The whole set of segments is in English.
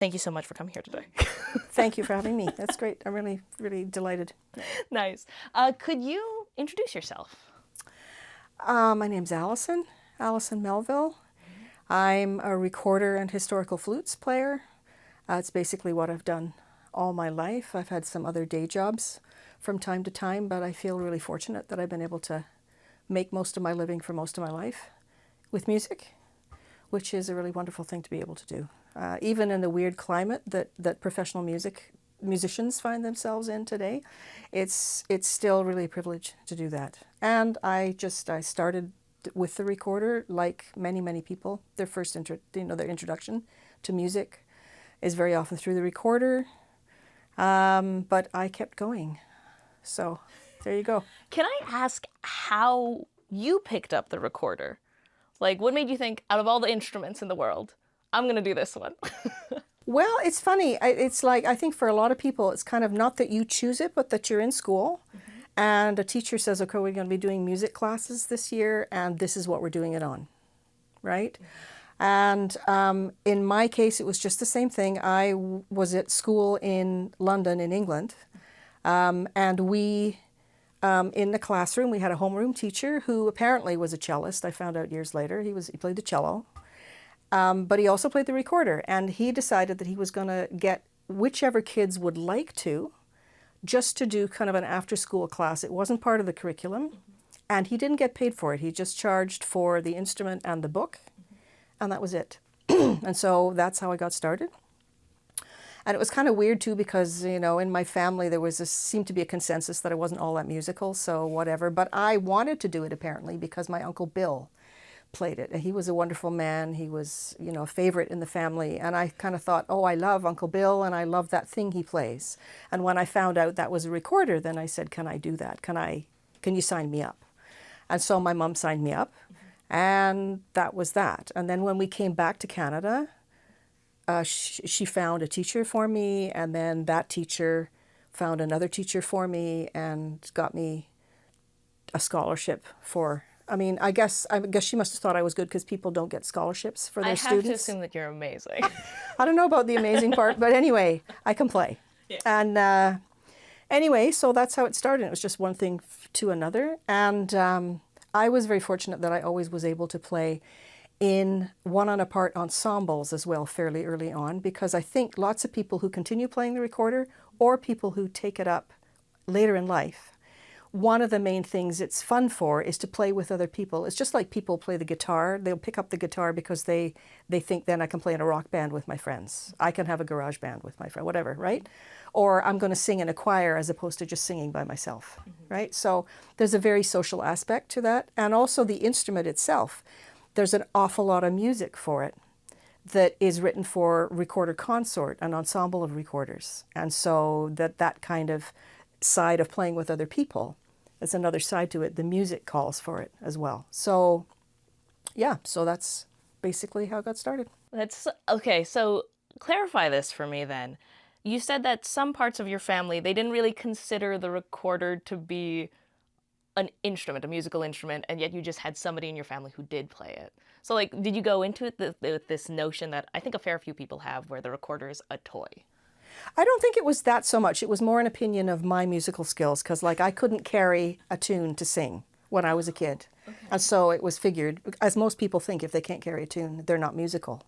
Thank you so much for coming here today. Thank you for having me. That's great. I'm really, really delighted. Nice. Could you introduce yourself? My name's Alison Melville. I'm a recorder and historical flutes player. It's basically what I've done all my life. I've had some other day jobs from time to time, but I feel really fortunate that I've been able to make most of my living for most of my life with music, which is a really wonderful thing to be able to do. Even in the weird climate that professional musicians find themselves in today, it's still really a privilege to do that. And I started with the recorder, like many people. Their first their introduction to music is very often through the recorder. But I kept going. So there you go. Can I ask how you picked up the recorder? Like, what made you think, out of all the instruments in the world, I'm going to do this one? Well, it's funny. It's like, I think for a lot of people, it's kind of not that you choose it, but that you're in school and a teacher says, okay, we're going to be doing music classes this year and this is what we're doing it on, right? And in my case, it was just the same thing. I was at school in London, in England, and we, in the classroom, we had a homeroom teacher who apparently was a cellist. I found out years later he played the cello, but he also played the recorder. And he decided that he was going to get whichever kids would like to, just to do kind of an after-school class. It wasn't part of the curriculum, and he didn't get paid for it. He just charged for the instrument and the book, and that was it. And so that's how I got started. And it was kind of weird too because, you know, in my family there seemed to be a consensus that I wasn't all that musical, so whatever. But I wanted to do it apparently because my Uncle Bill played it. And he was a wonderful man. He was, you know, a favorite in the family. And I kind of thought, oh, I love Uncle Bill and I love that thing he plays. And when I found out that was a recorder, then I said, can I do that? Can you sign me up? And so my mom signed me up, and that was that. And then when we came back to Canada, she found a teacher for me, and then that teacher found another teacher for me and got me a scholarship for, I guess she must have thought I was good because people don't get scholarships for their students. I have to assume that you're amazing. I don't know about the amazing part, but anyway, I can play. Yeah. And anyway, so that's how it started. It was just one thing to another. And I was very fortunate that I always was able to play in one-on-a-part ensembles as well fairly early on, because I think lots of people who continue playing the recorder or people who take it up later in life, one of the main things it's fun for is to play with other people. It's just like people play the guitar. They'll pick up the guitar because they think then I can play in a rock band with my friends. I can have a garage band with my friend, whatever, right? Or I'm going to sing in a choir as opposed to just singing by myself, right? So there's a very social aspect to that. And also the instrument itself. There's an awful lot of music for it that is written for recorder consort, an ensemble of recorders. And so that kind of side of playing with other people, there's another side to it. The music calls for it as well. So yeah, so that's basically how it got started. That's okay. So clarify this for me then. You said that some parts of your family, they didn't really consider the recorder to be an instrument, a musical instrument, and yet you just had somebody in your family who did play it. So, like, did you go into it with this notion that I think a fair few people have where the recorder is a toy? I don't think it was that so much. It was more an opinion of my musical skills, because, like, I couldn't carry a tune to sing when I was a kid. Okay. And so it was figured, as most people think, if they can't carry a tune, they're not musical.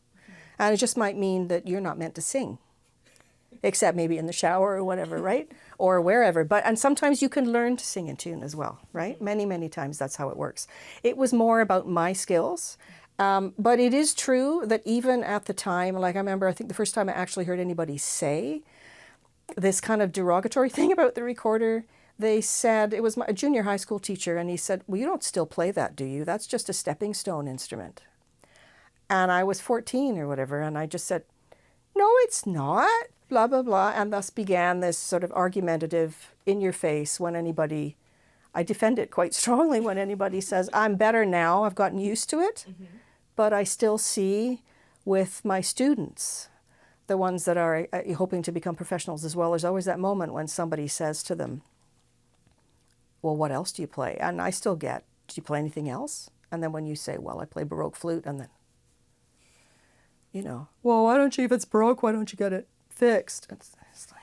And it just might mean that you're not meant to sing, except maybe in the shower or whatever, right? Or wherever. And sometimes you can learn to sing in tune as well, right? Many times that's how it works. It was more about my skills. But it is true that even at the time, like I remember, I think the first time I actually heard anybody say this kind of derogatory thing about the recorder, they said, it was a junior high school teacher, and he said, well, you don't still play that, do you? That's just a stepping stone instrument. And I was 14 or whatever, and I just said, no, it's not. Blah, blah, blah, and thus began this sort of argumentative, in-your-face when anybody, I defend it quite strongly when anybody says, I'm better now, I've gotten used to it, but I still see with my students, the ones that are hoping to become professionals as well, there's always that moment when somebody says to them, well, what else do you play? And I still get, do you play anything else? And then when you say, well, I play Baroque flute, and then, well, why don't you, if it's broke, why don't you get it fixed? It's like,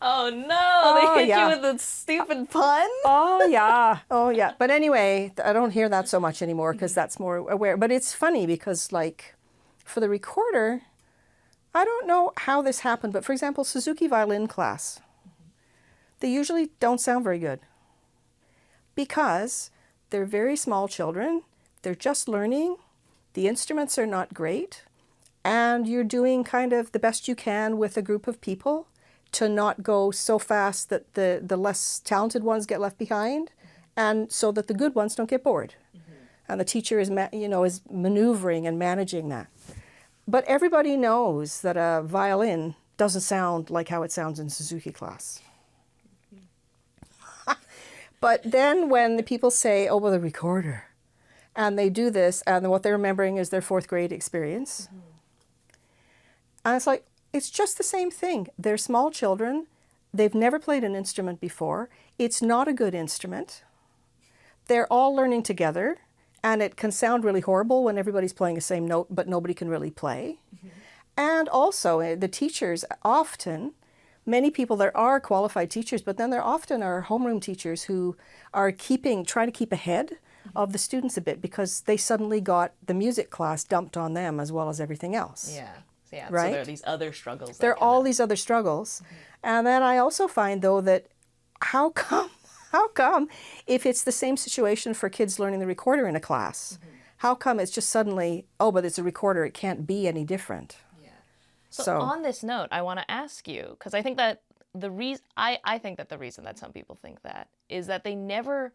Oh no, oh, they hit yeah. you with a stupid pun? Oh, yeah. Oh, yeah. But anyway, I don't hear that so much anymore because that's more aware. But it's funny because, like, for the recorder, I don't know how this happened, but for example, Suzuki violin class, they usually don't sound very good because they're very small children. They're just learning. The instruments are not great. And you're doing kind of the best you can with a group of people to not go so fast that the less talented ones get left behind, and so that the good ones don't get bored. And the teacher is, is maneuvering and managing that. But everybody knows that a violin doesn't sound like how it sounds in Suzuki class. But then when the people say, oh, well, the recorder, and they do this, and what they're remembering is their fourth grade experience. And it's like, it's just the same thing. They're small children. They've never played an instrument before. It's not a good instrument. They're all learning together, and it can sound really horrible when everybody's playing the same note, but nobody can really play. And also, the teachers often, many people, there are qualified teachers, but then there often are homeroom teachers who are trying to keep ahead of the students a bit because they suddenly got the music class dumped on them as well as everything else. Yeah. Yeah, right? So there are these other struggles. There are all these other struggles. And then I also find, though, that how come if it's the same situation for kids learning the recorder in a class, how come it's just suddenly, oh, but it's a recorder, it can't be any different? Yeah. So on this note, I want to ask you, because I think that I think that the reason that some people think that is that they never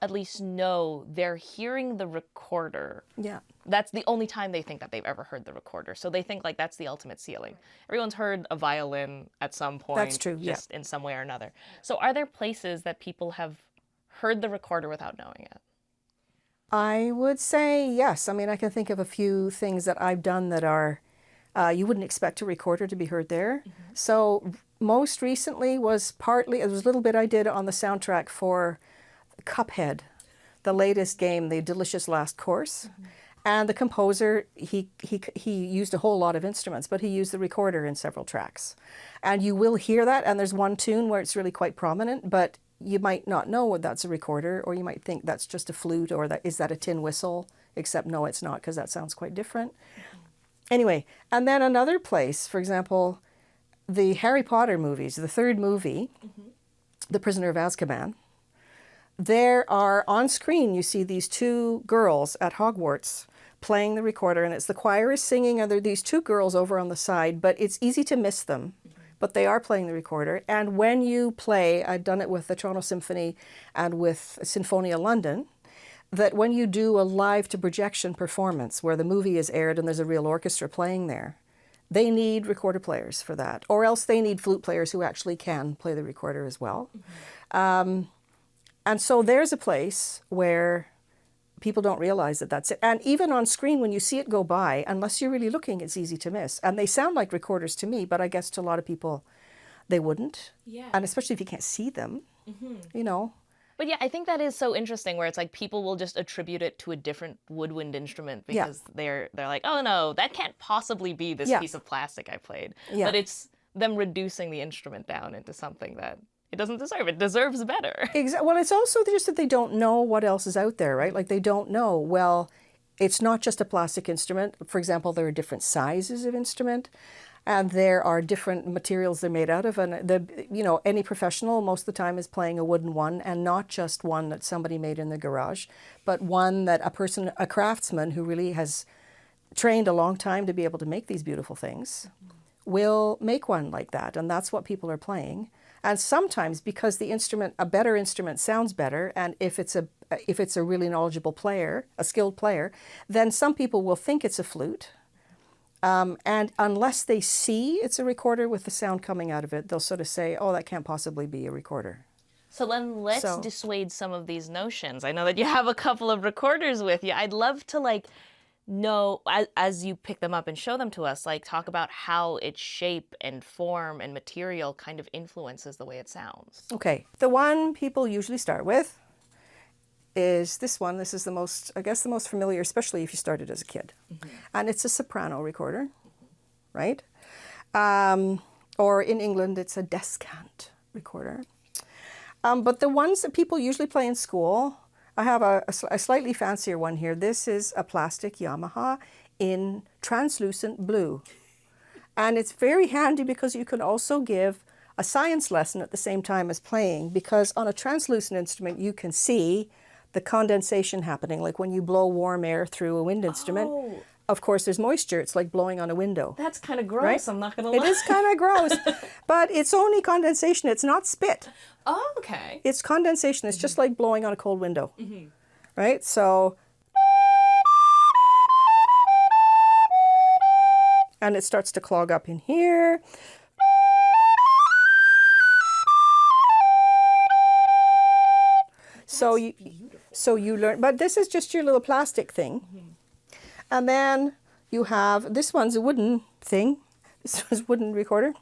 at least know they're hearing the recorder. Yeah. That's the only time they think that they've ever heard the recorder. So they think like that's the ultimate ceiling. Everyone's heard a violin at some point. That's true, just in some way or another. So are there places that people have heard the recorder without knowing it? I would say yes. I mean, I can think of a few things that I've done that are, you wouldn't expect a recorder to be heard there. So most recently it was a little bit I did on the soundtrack for Cuphead, the latest game, The Delicious Last Course. And the composer, he used a whole lot of instruments, but he used the recorder in several tracks. And you will hear that, and there's one tune where it's really quite prominent, but you might not know that's a recorder, or you might think that's just a flute, or is that a tin whistle? Except no, it's not, because that sounds quite different. Anyway, and then another place, for example, the Harry Potter movies, the third movie, The Prisoner of Azkaban, there are, on screen, you see these two girls at Hogwarts playing the recorder, and it's the choir is singing, and there are these two girls over on the side, but it's easy to miss them. But they are playing the recorder, and when you play, I've done it with the Toronto Symphony and with Sinfonia London, that when you do a live-to-projection performance where the movie is aired and there's a real orchestra playing there, they need recorder players for that, or else they need flute players who actually can play the recorder as well. And so there's a place where people don't realize that that's it. And even on screen, when you see it go by, unless you're really looking, it's easy to miss. And they sound like recorders to me, but I guess to a lot of people, they wouldn't. Yeah. And especially if you can't see them, you know. But yeah, I think that is so interesting where it's like people will just attribute it to a different woodwind instrument because they're like, oh no, that can't possibly be this piece of plastic I played. Yeah. But it's them reducing the instrument down into something that it doesn't deserve. It deserves better. Exactly. Well, it's also just that they don't know what else is out there, right? Like they don't know, well, it's not just a plastic instrument. For example, there are different sizes of instrument, and there are different materials they're made out of. And any professional most of the time is playing a wooden one, and not just one that somebody made in the garage, but one that a craftsman who really has trained a long time to be able to make these beautiful things will make one like that. And that's what people are playing. And sometimes because a better instrument sounds better, and if it's a really knowledgeable player, a skilled player, then some people will think it's a flute. And unless they see it's a recorder with the sound coming out of it, they'll sort of say, oh, that can't possibly be a recorder. So then let's dissuade some of these notions. I know that you have a couple of recorders with you. I'd love to know, as you pick them up and show them to us, talk about how its shape and form and material kind of influences the way it sounds. Okay. The one people usually start with is this one. This is the most familiar, especially if you started as a kid. And it's a soprano recorder. right? Or in England, it's a descant recorder. But the ones that people usually play in school, I have a slightly fancier one here. This is a plastic Yamaha in translucent blue. And it's very handy because you can also give a science lesson at the same time as playing, because on a translucent instrument, you can see the condensation happening. Like when you blow warm air through a wind instrument, Oh, of course, there's moisture. It's like blowing on a window. that's kind of gross. Right? I'm not going to It lie. is kind of gross, but it's only condensation. It's not spit. Oh, okay. It's condensation. It's just like blowing on a cold window, right? So, and it starts to clog up in here. So you learn, but this is just your little plastic thing. And then you have, this one's a wooden thing. This one's a wooden recorder.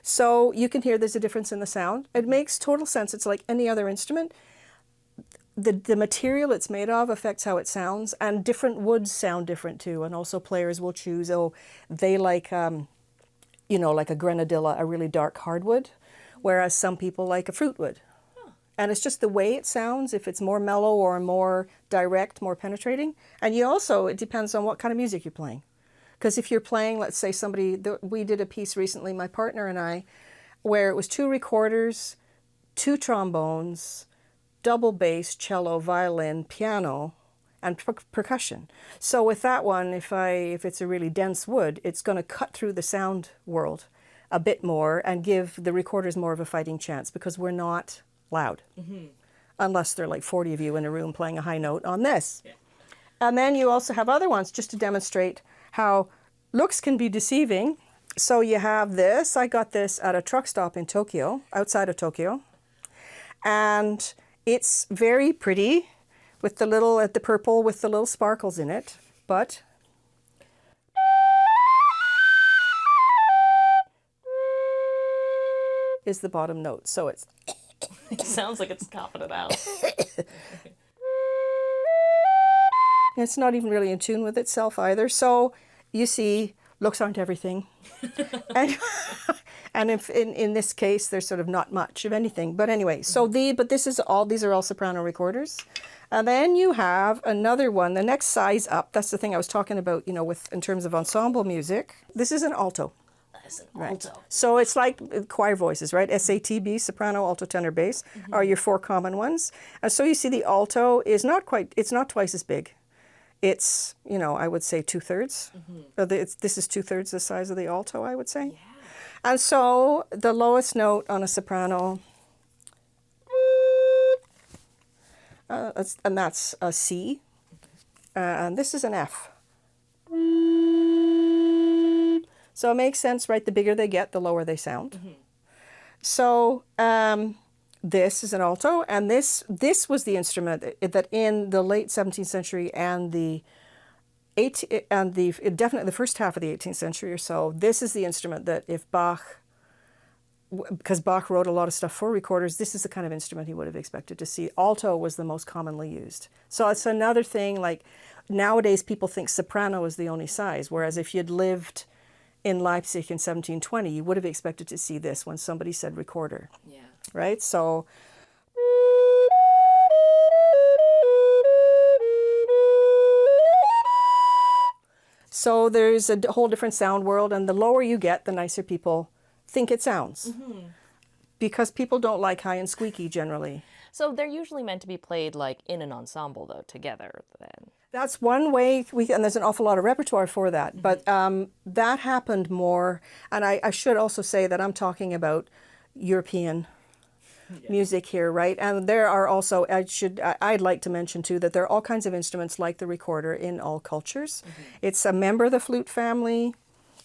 So you can hear there's a difference in the sound. It makes total sense. It's like any other instrument. The material it's made of affects how it sounds, and different woods sound different too. And also players will choose, they like, like a grenadilla, a really dark hardwood, whereas some people like a fruit wood. And it's just the way it sounds, if it's more mellow or more direct, more penetrating. And it depends on what kind of music you're playing. Because if you're playing, let's say we did a piece recently, my partner and I, where it was 2 recorders, 2 trombones, double bass, cello, violin, piano, and percussion. So with that one, if it's a really dense wood, it's going to cut through the sound world a bit more and give the recorders more of a fighting chance, because we're not loud. Unless there are like 40 of you in a room playing a high note on this. Yeah. And then you also have other ones just to demonstrate how looks can be deceiving. So you have this. I got this at a truck stop in Tokyo, outside of Tokyo. And it's very pretty with the purple with the little sparkles in it. But is the bottom note. So it's It sounds like it's coughing it out. it's not even really in tune with itself either. So you see, looks aren't everything. and and if in this case, there's sort of not much of anything. But anyway, these are all soprano recorders. And then you have another one, the next size up. That's the thing I was talking about, in terms of ensemble music. This is an alto. That's an alto. So it's like choir voices, right? SATB, soprano, alto, tenor, bass are your 4 common ones. And so you see the alto is it's not twice as big. It's, I would say 2/3. This is 2/3 the size of the alto, I would say. Yeah. And so the lowest note on a soprano, that's a C. And this is an F. So it makes sense, right? The bigger they get, the lower they sound. So this is an alto, and this was the instrument that in the late 17th century and definitely the first half of the 18th century or so, this is the instrument that if because Bach wrote a lot of stuff for recorders, this is the kind of instrument he would have expected to see. Alto was the most commonly used. So it's another thing, like nowadays people think soprano is the only size, whereas if you'd lived in Leipzig in 1720, you would have expected to see this when somebody said recorder. Yeah. Right? So there's a whole different sound world, and the lower you get, the nicer people think it sounds. Because people don't like high and squeaky generally. So they're usually meant to be played like in an ensemble, though, together then. That's one way, and there's an awful lot of repertoire for that. But that happened more, and I should also say that I'm talking about European music here, right? And there are also, I'd like to mention too, that there are all kinds of instruments like the recorder in all cultures. It's a member of the flute family.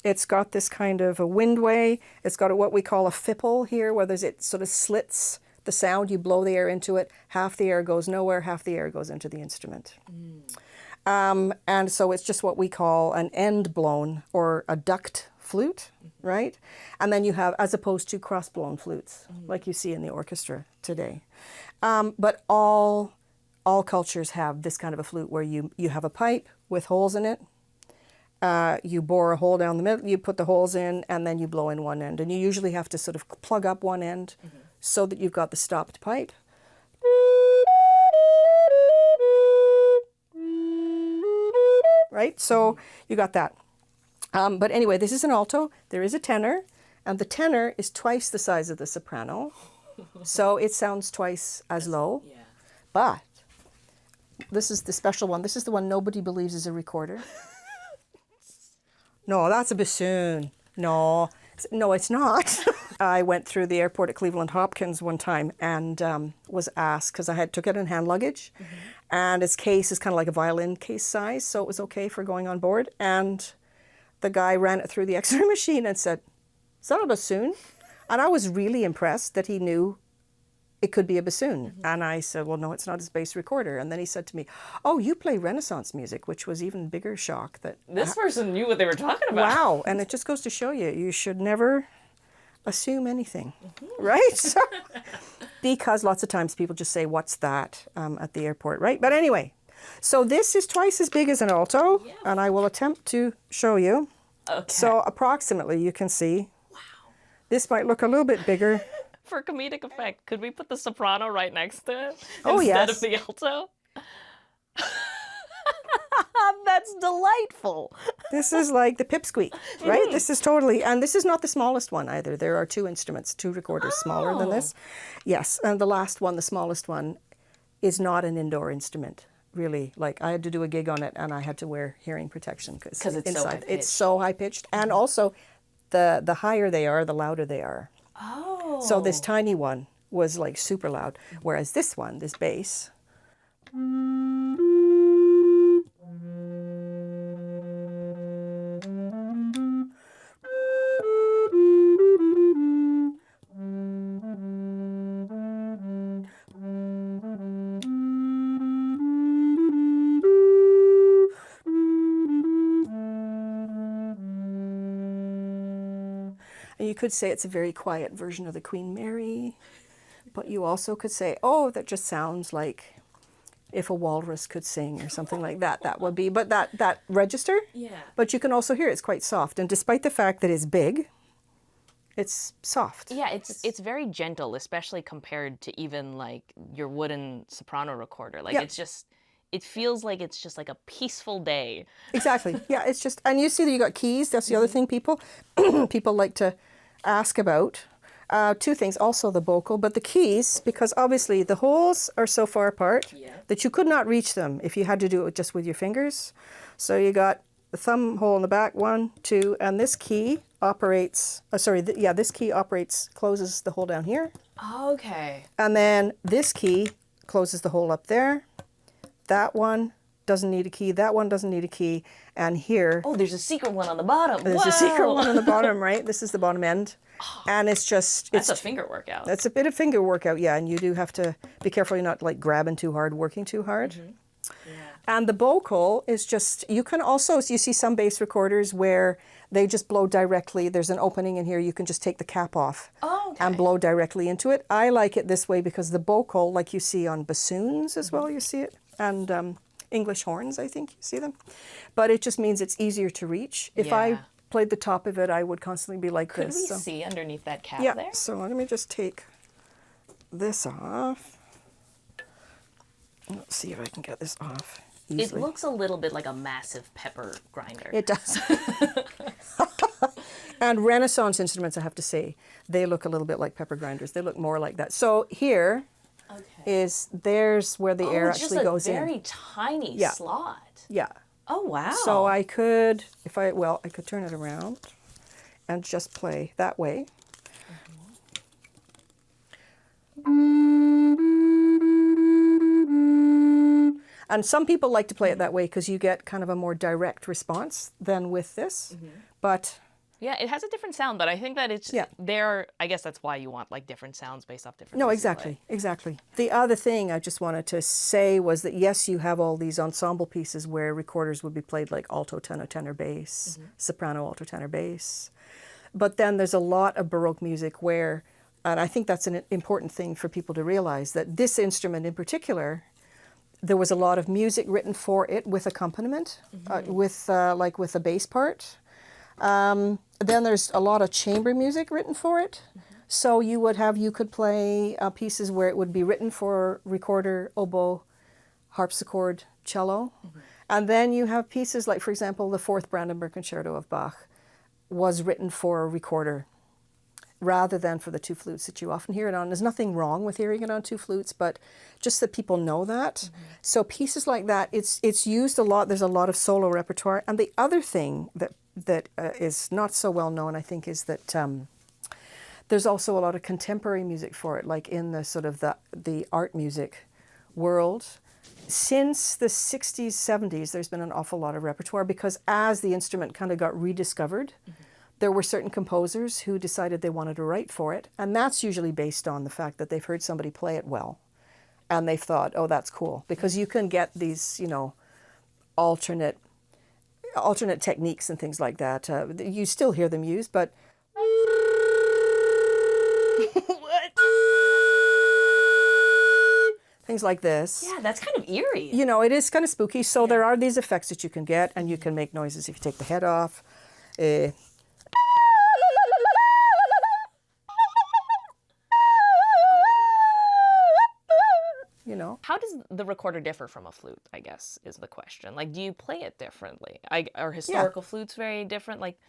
It's got this kind of a windway. It's got what we call a fipple here, where it sort of slits the sound. You blow the air into it. Half the air goes nowhere, half the air goes into the instrument. And so it's just what we call an end blown or a duct flute, right? And then you have, as opposed to cross blown flutes, like you see in the orchestra today. But all all cultures have this kind of a flute where you have a pipe with holes in it. You bore a hole down the middle, you put the holes in, and then you blow in one end. And you usually have to sort of plug up one end so that you've got the stopped pipe. Right? So you got that. But anyway, this is an alto. There is a tenor, and the tenor is twice the size of the soprano. So it sounds twice as low. Yeah. But this is the special one. This is the one nobody believes is a recorder. No, that's a bassoon. No, it's not. I went through the airport at Cleveland Hopkins one time and was asked, because I took it in hand luggage, and its case is kind of like a violin case size, so it was okay for going on board. And the guy ran it through the X-ray machine and said, "Is that a bassoon?" And I was really impressed that he knew it could be a bassoon. And I said, "Well, no, it's not his bass recorder." And then he said to me, "Oh, you play Renaissance music," which was even bigger shock. That This person knew what they were talking about. wow. And it just goes to show you, you should never assume anything, right? So, because lots of times people just say, "What's that?" At the airport, right? But anyway, so this is twice as big as an alto, and I will attempt to show you. Okay. So approximately you can see, this might look a little bit bigger. For comedic effect, could we put the soprano right next to it Oh, instead yes. of the alto? That's delightful. This is like the pipsqueak, right? This is totally, and this is not the smallest one either. There are two instruments, two recorders smaller than this. Yes, and the last one, the smallest one, is not an indoor instrument, really. Like, I had to do a gig on it and I had to wear hearing protection because it's so high-pitched. it's so high pitched. And also, the higher they are, the louder they are. Oh. So this tiny one was like super loud, whereas this one, this bass, and you could say it's a very quiet version of the Queen Mary, but you also could say, "Oh, that just sounds like if a walrus could sing," or something like that. That would be, but that register. Yeah. But you can also hear it's quite soft, and despite the fact that it's big, it's soft. Yeah, it's very gentle, especially compared to even like your wooden soprano recorder. Like Yeah. it feels like it's just like a peaceful day. Exactly. Yeah, it's just, and you see that you got keys. That's the other thing people like to ask about. Two things, also the vocal, but the keys, because obviously the holes are so far apart that you could not reach them if you had to do it just with your fingers. So you got the thumb hole in the back, 1, 2, and this key operates, this key operates, closes the hole down here. Okay. And then this key closes the hole up there. That one doesn't need a key. That one doesn't need a key. And here, Oh, there's a secret one on the bottom. there's a secret one on the bottom, right? This is the bottom end. And it's just, That's it's a finger workout. that's a bit of finger workout, yeah. And you do have to be careful you're not like grabbing too hard, working too hard. And the vocal is just, you can also, you see some bass recorders where they just blow directly. There's an opening in here. You can just take the cap off and blow directly into it. I like it this way because the vocal, like you see on bassoons as well, you see it. And English horns, I think you see them. But it just means it's easier to reach. If I Yeah. played the top of it, I would constantly be like Could this. we so. see underneath that cap Yeah, there? so let me just take this off. Let's see if I can get this off It easily. looks a little bit like a massive pepper grinder. It does. And Renaissance instruments, I have to say, they look a little bit like pepper grinders. They look more like that. So here is, there's where the air it's just actually a goes very in. tiny Yeah. slot. Yeah. Oh, wow. So I could, I could turn it around and just play that way. And some people like to play it that way because you get kind of a more direct response than with this. But Yeah, it has a different sound, but I think that it's Yeah. there. I guess that's why you want like different sounds based off different. no, pieces of exactly, exactly. The other thing I just wanted to say was that yes, you have all these ensemble pieces where recorders would be played like alto, tenor, tenor, bass, soprano, alto, tenor, bass. But then there's a lot of Baroque music where, and I think that's an important thing for people to realize, that this instrument in particular, There was a lot of music written for it with accompaniment, like with a bass part. Then there's a lot of chamber music written for it. So you could play pieces where it would be written for recorder, oboe, harpsichord, cello. And then you have pieces like, for example, the Fourth Brandenburg Concerto of Bach was written for a recorder rather than for the two flutes that you often hear it on. There's nothing wrong with hearing it on two flutes, but just that people know that. So pieces like that, it's used a lot. There's a lot of solo repertoire. And the other thing that is not so well known, I think, is that there's also a lot of contemporary music for it, like in the sort of the art music world. Since the 60s, 70s, there's been an awful lot of repertoire because as the instrument kind of got rediscovered, there were certain composers who decided they wanted to write for it. And that's usually based on the fact that they've heard somebody play it well. And they've thought, oh, that's cool. Because you can get these, alternate techniques and things like that. You still hear them used, but What? things like this. Yeah, that's kind of eerie. It is kind of spooky. So there are these effects that you can get, and you can make noises if you take the head off. How does the recorder differ from a flute, I guess, is the question. Like, do you play it differently? Are historical flutes very different? Like,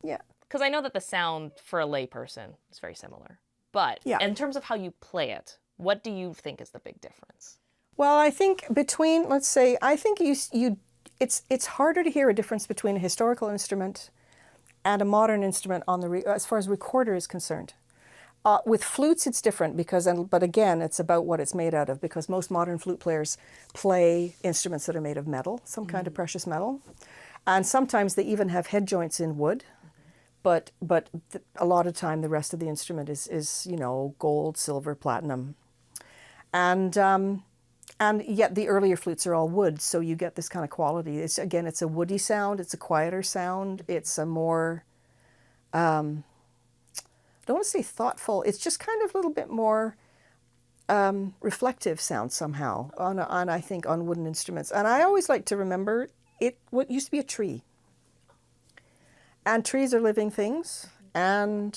Yeah. because I know that the sound for a layperson is very similar. But in terms of how you play it, what do you think is the big difference? Well, I think I think it's harder to hear a difference between a historical instrument and a modern instrument as far as recorder is concerned. With flutes, it's different but again, it's about what it's made out of because most modern flute players play instruments that are made of metal, some kind of precious metal. And sometimes they even have head joints in wood. But a lot of time, the rest of the instrument is gold, silver, platinum. And yet the earlier flutes are all wood, so you get this kind of quality. It's a woody sound, it's a quieter sound, it's a more, I don't want to say thoughtful, it's just kind of a little bit more reflective sound somehow I think on wooden instruments. And I always like to remember what used to be a tree. And trees are living things, and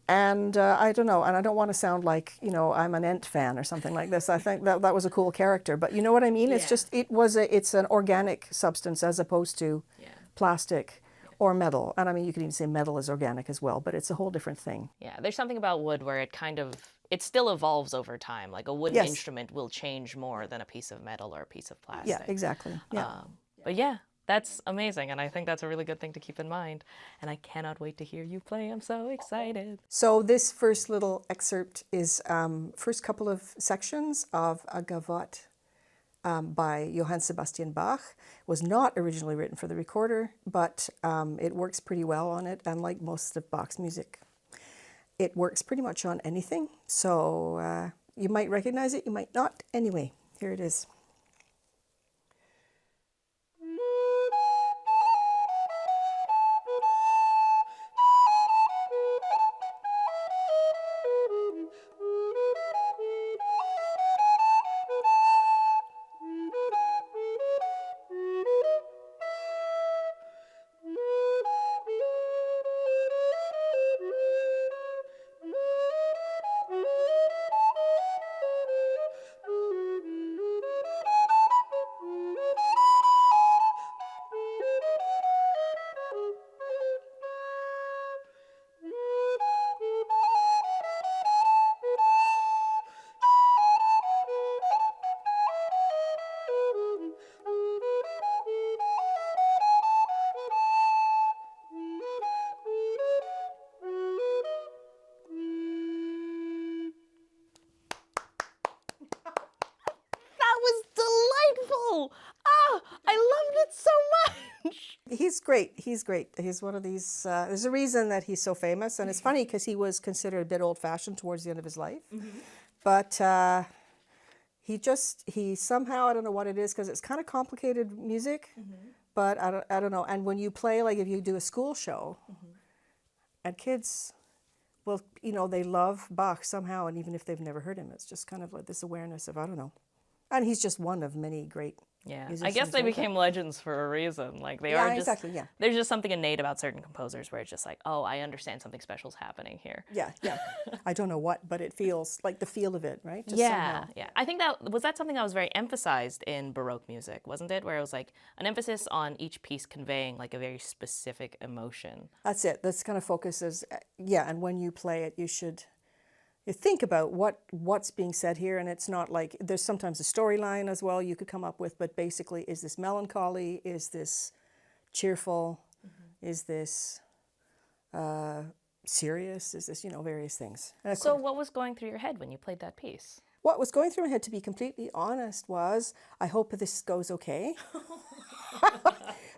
I don't know, and I don't want to sound like I'm an Ent fan or something like this. I think that was a cool character, but you know what I mean. It's just it's an organic substance as opposed to plastic or metal. And I mean, you could even say metal is organic as well, but it's a whole different thing. Yeah, there's something about wood where it still evolves over time. Like a wooden instrument will change more than a piece of metal or a piece of plastic. Yeah, exactly. Yeah. But yeah. That's amazing, and I think that's a really good thing to keep in mind. And I cannot wait to hear you play. I'm so excited. So this first little excerpt is first couple of sections of a gavotte by Johann Sebastian Bach. It was not originally written for the recorder, but it works pretty well on it, and like most of Bach's music, it works pretty much on anything. So you might recognize it, you might not. Anyway, here it is. He's great. He's great. He's one of these, there's a reason that he's so famous. And it's funny because he was considered a bit old-fashioned towards the end of his life. But he somehow, I don't know what it is, because it's kind of complicated music. But I don't know. And when you play, like if you do a school show, and kids, well, they love Bach somehow. And even if they've never heard him, it's just kind of like this awareness of, I don't know. And he's just one of many great Yeah, I guess musicians, they right? But became legends for a reason. Like they are yeah, just exactly. Yeah. there's just something innate about certain composers where it's just like, oh, I understand something special's happening here. Yeah, yeah. I don't know what, but it feels like the feel of it, right? Just Yeah, somehow. yeah. I think that something that was very emphasized in Baroque music, wasn't it? Where it was like an emphasis on each piece conveying like a very specific emotion. That's it. That's kind of focuses. Yeah, and when you play it, you think about what's being said here, and it's not like there's sometimes a storyline as well you could come up with, but basically, is this melancholy? Is this cheerful? Is this serious? Is this various things? And of So course, what was going through your head when you played that piece? what was going through my head, to be completely honest, was I hope this goes okay.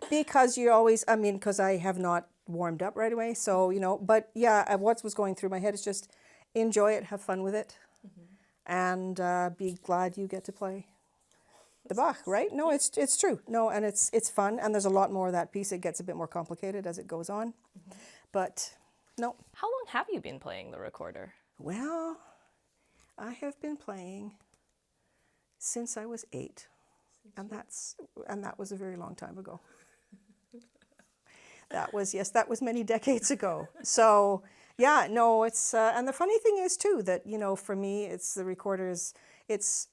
Because you always, I mean, because I have not warmed up right away. So, but yeah, what was going through my head is just enjoy it, have fun with it, and be glad you get to play the Bach, right? No, it's true. No, and it's fun, and there's a lot more of that piece. It gets a bit more complicated as it goes on. But no. How long have you been playing the recorder? Well, I have been playing since I was 8. And that was a very long time ago. That was many decades ago. So yeah, no, it's and the funny thing is too that for me it's the recorders. It's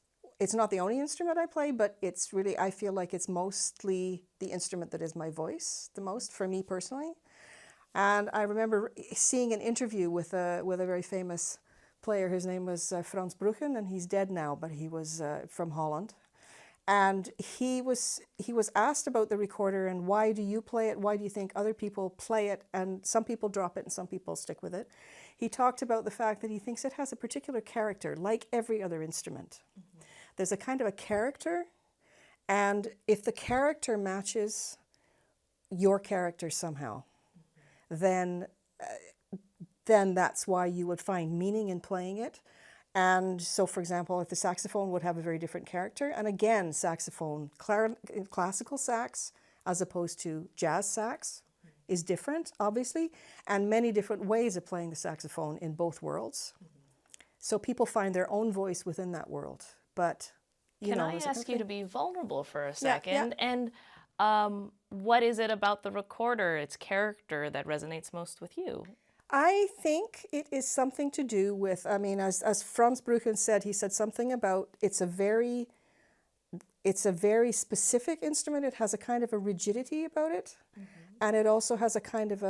not the only instrument I play, but it's really I feel like it's mostly the instrument that is my voice the most for me personally. And I remember seeing an interview with a very famous player. His name was Frans Bruggen, and he's dead now, but he was from Holland. And he was asked about the recorder and why do you play it? Why do you think other people play it? And some people drop it and some people stick with it. He talked about the fact that he thinks it has a particular character, like every other instrument. There's a kind of a character, and if the character matches your character somehow, then that's why you would find meaning in playing it. And so, for example, if the saxophone would have a very different character, and again, saxophone, classical sax as opposed to jazz sax is different, obviously, and many different ways of playing the saxophone in both worlds. So people find their own voice within that world. But, Can I ask you to be vulnerable for a Yeah, second? And what is it about the recorder, its character, that resonates most with you? I think it is something to do with, I mean, as Frans Bruggen said, he said something about it's a very specific instrument. It has a kind of a rigidity about it. And it also has a kind of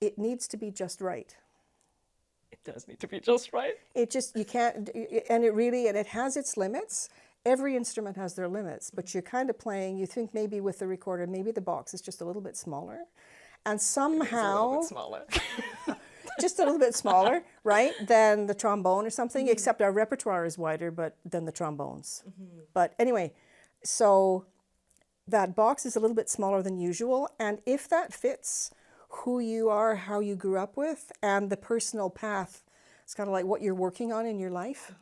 it needs to be just right. It does need to be just right. You can't, and it has its limits. Every instrument has their limits, but you're kind of playing, you think maybe with the recorder, maybe the box is just a little bit smaller. And somehow, It's a little bit smaller. just a little bit smaller, right, than the trombone or something, except our repertoire is wider than the trombones. But anyway, so that box is a little bit smaller than usual. And if that fits who you are, how you grew up with, and the personal path, it's kind of like what you're working on in your life,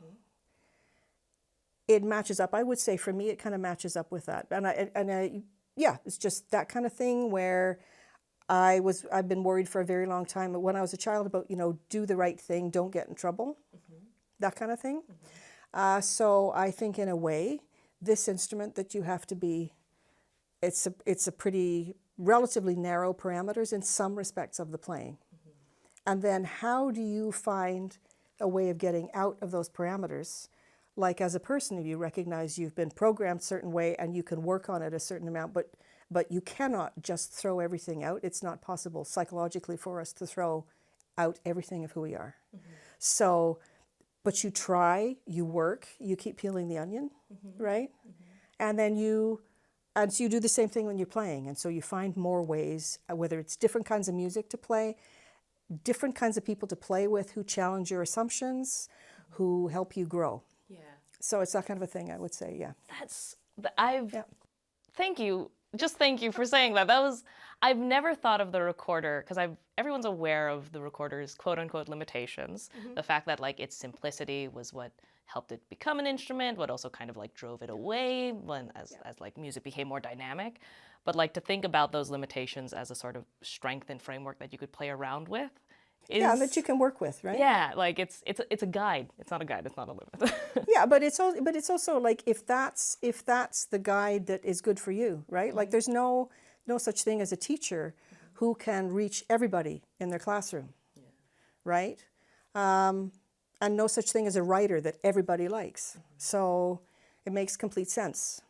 it matches up. I would say for me, it kind of matches up with that. And yeah, it's just that kind of thing where I've been worried for a very long time when I was a child about, do the right thing, don't get in trouble, that kind of thing. So I think in a way, this instrument that you have to be, it's a pretty relatively narrow parameters in some respects of the playing. And then how do you find a way of getting out of those parameters? Like as a person, you recognize you've been programmed a certain way and you can work on it a certain amount, but you cannot just throw everything out. It's not possible psychologically for us to throw out everything of who we are. So, but you try, you work, you keep peeling the onion, right? And then so you do the same thing when you're playing. And so you find more ways, whether it's different kinds of music to play, different kinds of people to play with who challenge your assumptions, who help you grow. Yeah. So it's that kind of a thing, I would say, yeah. Thank you. Just thank you for saying that. I've never thought of the recorder, because everyone's aware of the recorder's quote unquote limitations. The fact that like its simplicity was what helped it become an instrument, what also kind of like drove it away as like music became more dynamic. But like to think about those limitations as a sort of strength and framework that you could play around with Yeah, that you can work with, right? Yeah, like it's a guide. It's not a guide. It's not a limit. Yeah, but it's also like if that's the guide that is good for you, right? Like there's no such thing as a teacher who can reach everybody in their classroom, right? And no such thing as a writer that everybody likes. So it makes complete sense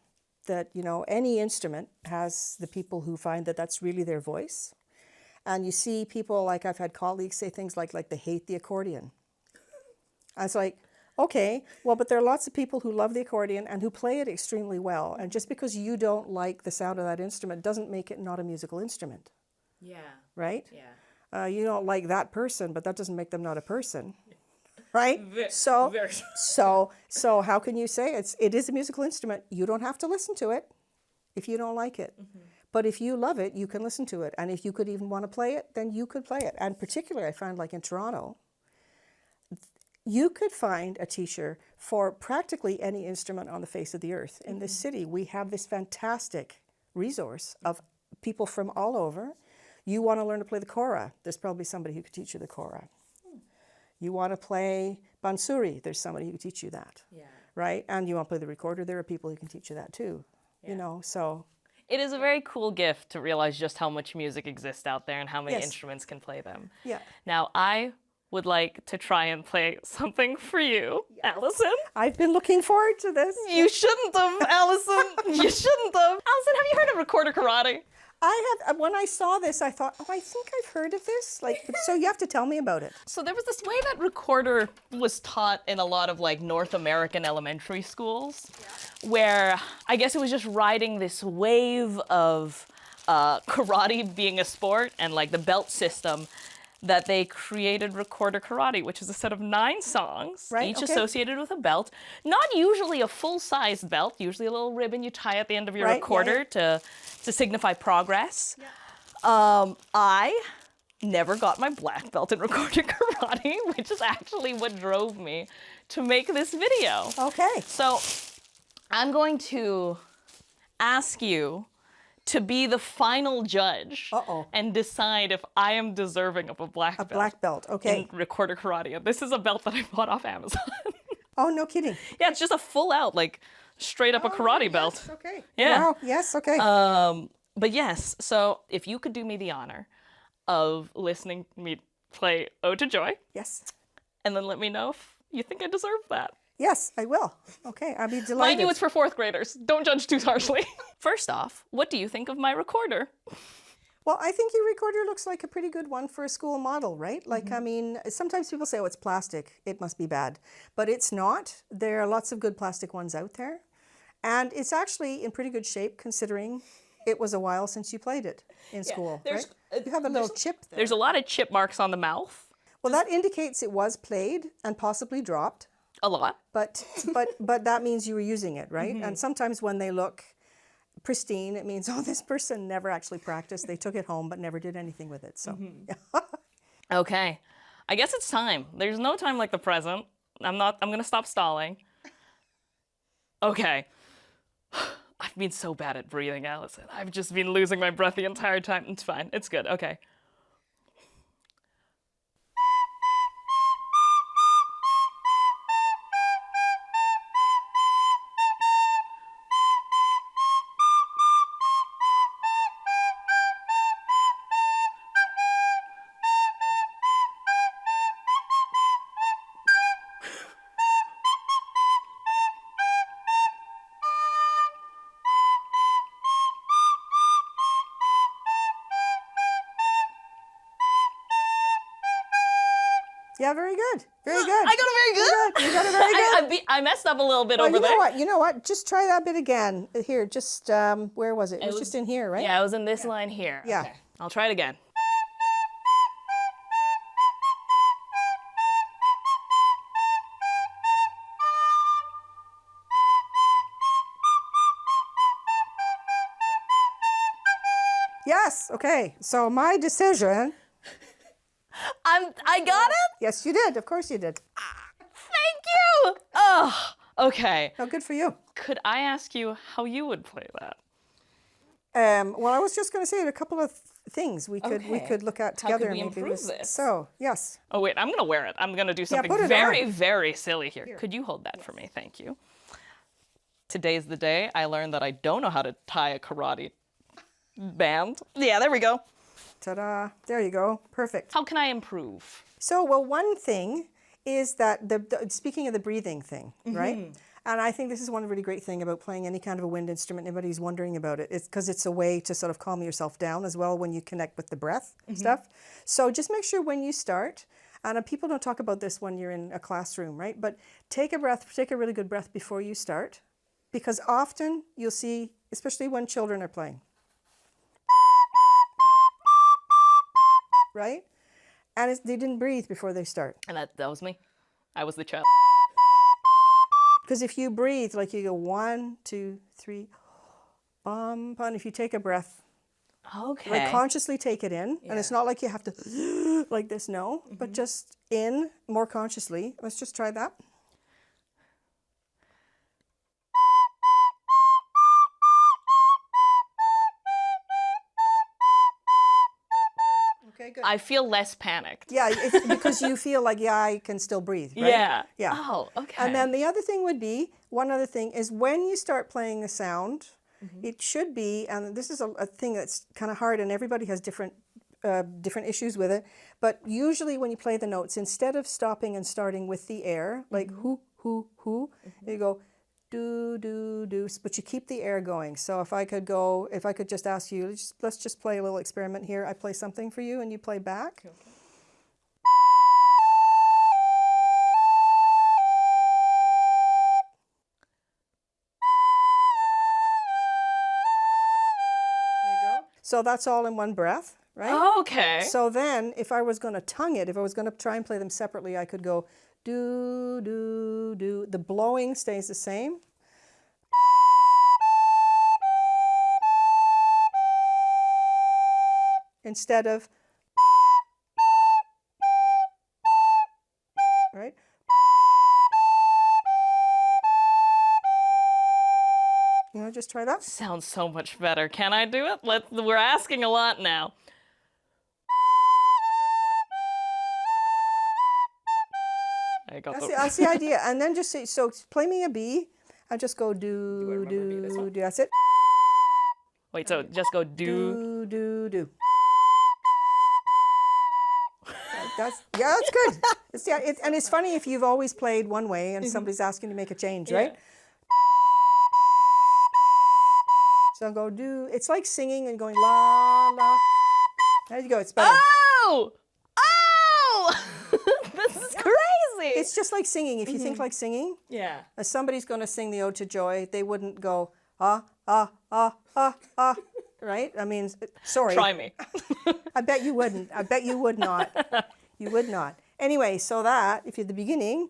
that, you know, any instrument has the people who find that that's really their voice. And you see people, like I've had colleagues say things like they hate the accordion. I was like, okay, well, but there are lots of people who love the accordion and who play it extremely well. And just because you don't like the sound of that instrument doesn't make it not a musical instrument, Yeah. right? Yeah. You don't like that person, but that doesn't make them not a person, right? Very So how can you say it is a musical instrument? You don't have to listen to it if you don't like it. But if you love it, you can listen to it. And if you could even want to play it, then you could play it. And particularly, I found like in Toronto, you could find a teacher for practically any instrument on the face of the earth. In this city, we have this fantastic resource of people from all over. You want to learn to play the kora, there's probably somebody who could teach you the kora. You want to play bansuri, there's somebody who can teach you that. Yeah. Right? And you want to play the recorder, there are people who can teach you that too. You know, so It is a very cool gift to realize just how much music exists out there and how many Yes. instruments can play them. yeah. Now, I would like to try and play something for you, Alison. I've been looking forward to this. You shouldn't have, Alison. You shouldn't have. Alison, have you heard of recorder karate? I have, when I saw this, I thought, oh, I think I've heard of this. Like, so you have to tell me about it. So there was this way that recorder was taught in a lot of like North American elementary schools, where I guess it was just riding this wave of karate being a sport and like the belt system that they created recorder karate, which is a set of 9 songs, Right, each okay. associated with a belt. Not usually a full-sized belt, usually a little ribbon you tie at the end of your Right, yeah, recorder to signify progress. I never got my black belt in recorder karate, which is actually what drove me to make this video. Okay. So I'm going to ask you to be the final judge and decide if I am deserving of a black belt. Black belt, okay. In recorder karate. And this is a belt that I bought off Amazon. Oh, no kidding. Yeah, it's just a full out, like straight up a karate belt. Yes, okay. Yeah. Wow, yes, okay. But yes, so if you could do me the honor of listening to me play Ode to Joy, yes. and then let me know if you think I deserve that. Yes, I will. Okay, I'll be delighted. Mind you, it's for 4th graders. Don't judge too harshly. First off, what do you think of my recorder? Well, I think your recorder looks like a pretty good one for a school model, right? Like, I mean, sometimes people say, oh, it's plastic, it must be bad. But it's not. There are lots of good plastic ones out there. And it's actually in pretty good shape considering it was a while since you played it in school, right? You have a little chip there. There's a lot of chip marks on the mouth. Well, that indicates it was played and possibly dropped. A lot. But that means you were using it, right? And sometimes when they look pristine, it means, oh, this person never actually practiced. They took it home but never did anything with it. So, Okay. I guess it's time. There's no time like the present. I'm gonna stop stalling. Okay. I've been so bad at breathing, Alison. I've just been losing my breath the entire time. It's fine. It's good. Okay. yeah, very good. Very good. I got it very good. You got it very good. I messed up a little bit Well, over you know there. what? You know what? Just try that bit again. Here, just, where was it? It was just in here, right? Yeah, I was in this line here. Yeah. Okay. I'll try it again. Yes, okay. So my decision, I got it? yes, you did. Of course you did. Thank you! Oh, okay. Oh, good for you. Could I ask you how you would play that? Well, I was just going to say a couple of things we could Okay. look at How could together. we maybe improve this? So yes. Oh wait, I'm gonna wear it. I'm gonna do something put it very, on. very silly here. Could you hold that for me? Thank you. Today's the day I learned that I don't know how to tie a karate band. Yeah, there we go. Ta-da! There you go. Perfect. How can I improve? So, well, one thing is that speaking of the breathing thing, right? And I think this is one really great thing about playing any kind of a wind instrument. Anybody's wondering about it, it's because it's a way to sort of calm yourself down as well when you connect with the breath stuff. So just make sure when you start, and people don't talk about this when you're in a classroom, right? But take a breath, take a really good breath before you start, because often you'll see, especially when children are playing, right? And they didn't breathe before they start. And that was me. I was the child. Because if you breathe, like you go 1, 2, 3, and if you take a breath, Okay. like consciously take it in, and it's not like you have to like this, no, but just in more consciously. Let's just try that. Okay, good. I feel less panicked. Yeah, it's because you feel like, yeah, I can still breathe, right? Yeah. Yeah. Oh, okay. And then the other thing would be, one other thing is when you start playing the sound, it should be, and this is a thing that's kind of hard and everybody has different issues with it, but usually when you play the notes, instead of stopping and starting with the air, like hoo, you go do, do, do, but you keep the air going. So if I could just ask you, let's just play a little experiment here. I play something for you and you play back. Okay. So that's all in one breath, right? Okay. So then if I was going to tongue it, if I was going to try and play them separately, I could go do, do, do. The blowing stays the same. Instead of, right? You know, just try that. Sounds so much better. Can I do it? We're asking a lot now. I got That's the idea. And then just say, so play me a B and just go do, do, do. That's it. Wait, so just go do. Do, do, do. That's good. And it's funny if you've always played one way and somebody's asking you to make a change, right? So I'll go do. It's like singing and going la la. There you go. It's better. Oh! Oh! This is crazy. It's just like singing. If you think like singing, Yeah. if somebody's going to sing the Ode to Joy, they wouldn't go right? I mean, sorry. Try me. I bet you wouldn't. I bet you would not. You would not. Anyway, so that, if you're at the beginning,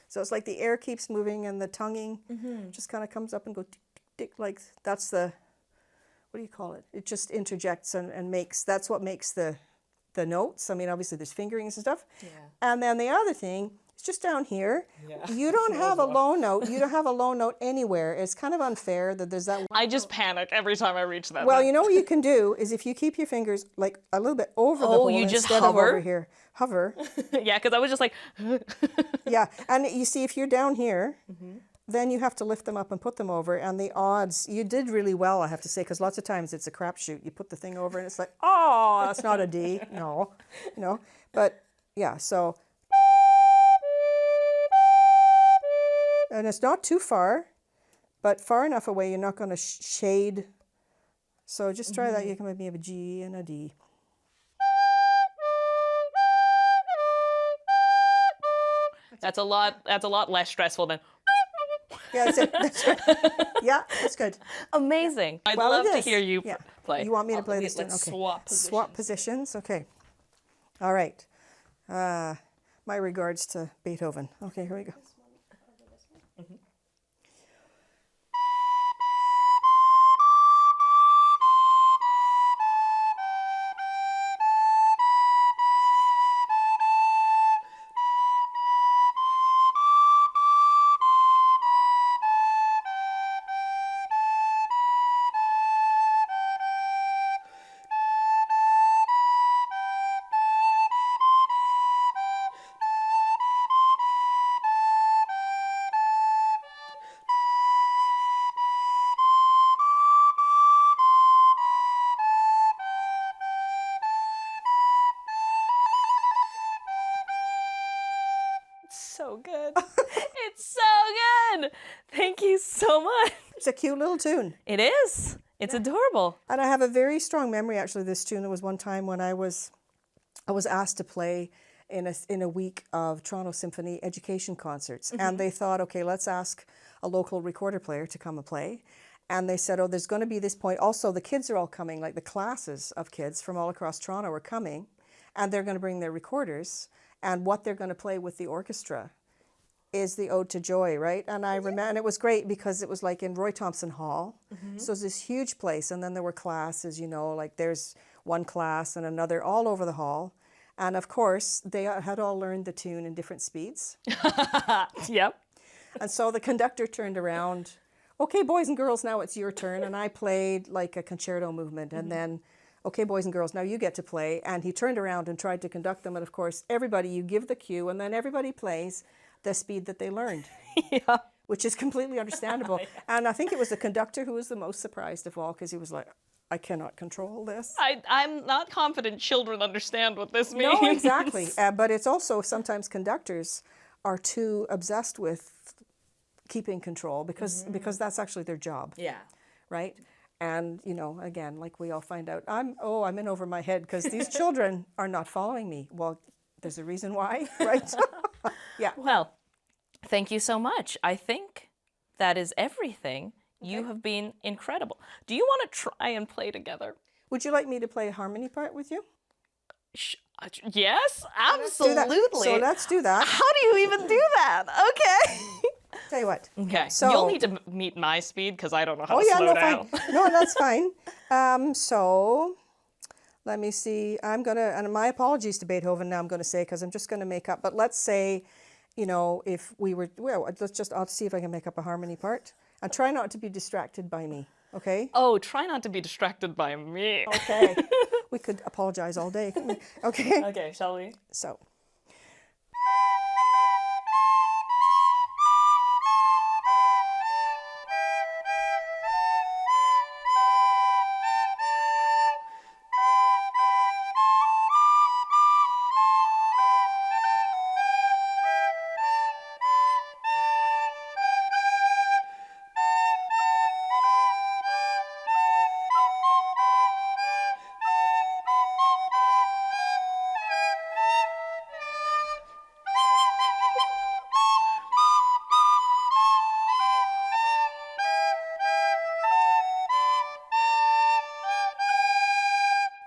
so it's like the air keeps moving and the tonguing just kind of comes up and go tick, tick, tick, like that's the, what do you call it? It just interjects and makes, that's what makes the notes. I mean, obviously there's fingerings and stuff. Yeah. And then the other thing, it's just down here. Yeah. You don't have a low note. You don't have a low note anywhere. It's kind of unfair that there's that one. I just panic every time I reach that. Well, note. you know what you can do is if you keep your fingers like a little bit over the Oh, hole you just instead of hover? over here. Hover. Yeah, because I was just like. Yeah. And you see, if you're down here, then you have to lift them up and put them over. And the odds, you did really well, I have to say, because lots of times it's a crapshoot. You put the thing over and it's like, oh, that's not a D. No, you know. But yeah, so. And it's not too far, but far enough away you're not going to shade. So just try that. You can maybe have a G and a D. That's a lot less stressful than. Yeah, that's it. That's right. Yeah, that's good. Amazing. I'd Well, love it to is. hear you Yeah. play. You want me to play this? Let's Okay. swap positions. Swap positions. Okay. All right. My regards to Beethoven. Okay, here we go. so good. It's so good. Thank you so much. It's a cute little tune. It is. It's adorable. And I have a very strong memory, actually, of this tune. There was one time when I was asked to play in a week of Toronto Symphony education concerts. And they thought, okay, let's ask a local recorder player to come and play. And they said, oh, there's going to be this point. Also, the kids are all coming, like the classes of kids from all across Toronto are coming, and they're going to bring their recorders. And what they're going to play with the orchestra is the Ode to Joy, right? And I remember, and it was great because it was like in Roy Thompson Hall. So it's this huge place, and then there were classes, you know, like there's one class and another all over the hall. And of course, they had all learned the tune in different speeds. Yep. And so the conductor turned around, okay, boys and girls, now it's your turn. And I played like a concerto movement, and then, okay, boys and girls, now you get to play. And he turned around and tried to conduct them. And of course, everybody, you give the cue, and then everybody plays the speed that they learned. Yeah. Which is completely understandable. And I think it was the conductor who was the most surprised of all, because he was like, I cannot control this. I'm not confident children understand what this means. No, exactly. But it's also sometimes conductors are too obsessed with keeping control because that's actually their job. Yeah. Right? And, you know, again, like we all find out, I'm in over my head because these children are not following me. Well, there's a reason why, right? Yeah. Well, thank you so much. I think that is everything. You have been incredible. Do you want to try and play together? Would you like me to play a harmony part with you? Yes, Do that. absolutely. So let's do that. How do you even do that? Okay. Tell you what. Okay. So You'll need to meet my speed because I don't know how to yeah, slow no, down. fine. No, that's fine. So let me see. And my apologies to Beethoven now I'm going to say, because I'm just going to make up. But let's say, you know, if we were, well, I'll see if I can make up a harmony part. And try not to be distracted by me, okay? Oh, try not to be distracted by me. Okay. We could apologize all day, couldn't we? Okay. Okay, shall we? So.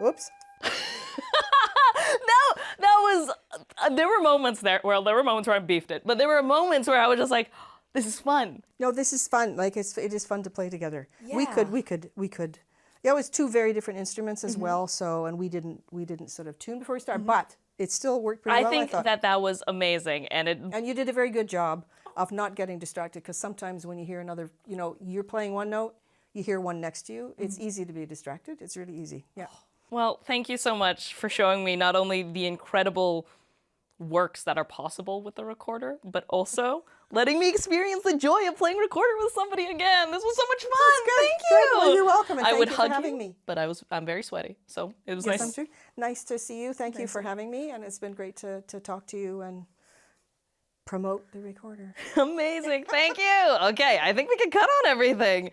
Oops. No, that was. There were moments there. Well, there were moments where I beefed it, but there were moments where I was just like, "This is fun." No, this is fun. Like it is fun to play together. Yeah. We could. Yeah, it was two very different instruments as well. So, and we didn't sort of tune before we started, but it still worked pretty well. I think thought. that was amazing, and it. And you did a very good job of not getting distracted, because sometimes when you hear another, you know, you're playing one note, you hear one next to you. It's easy to be distracted. It's really easy. Yeah. Well, thank you so much for showing me not only the incredible works that are possible with the recorder, but also letting me experience the joy of playing recorder with somebody again. This was so much fun. Good. Thank Good. you. Well, you're welcome, and I thank would you hug for having you, me. but I'm very sweaty, so it was Yes, nice. I'm sure. Nice to see you. Thank you for having me, and it's been great to talk to you and promote the recorder. Amazing. Thank you. Okay, I think we can cut on everything.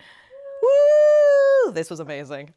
Woo! This was amazing.